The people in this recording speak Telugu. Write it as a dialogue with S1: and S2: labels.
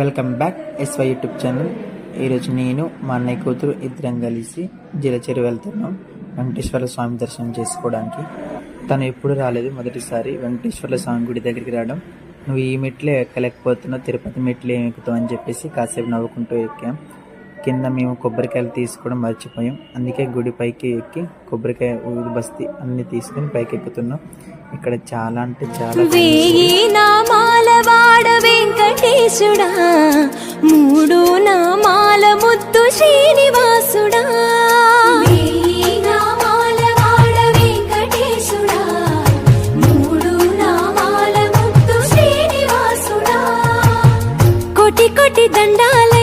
S1: Welcome back SY YouTube channel. ఈరోజు నేను మా అన్నయ్య కూతురు ఇద్దరం కలిసి జిలచెరు వెళ్తున్నాం వెంకటేశ్వర స్వామి దర్శనం చేసుకోవడానికి. తను ఎప్పుడు రాలేదు, మొదటిసారి వెంకటేశ్వర స్వామి గుడి దగ్గరికి రావడం. నువ్వు ఈ మెట్లే ఎక్కలేకపోతున్నావు, తిరుపతి మెట్లే ఏమి ఎక్కుతావు అని చెప్పేసి కాసేపు నవ్వుకుంటూ ఎక్కాం. కింద మేము కొబ్బరికాయలు తీసుకోవడం మర్చిపోయాం, అందుకే గుడి పైకి ఎక్కి కొబ్బరికాయ ఊది బస్తి అన్ని తీసుకుని పైకి ఎక్కుతున్నాం. ఇక్కడ చాలా అంటే చాలా
S2: వెంకటేశుడా, మూడు నామాల ముద్దు శ్రీనివాసుడా. కోటి కోటి దండాల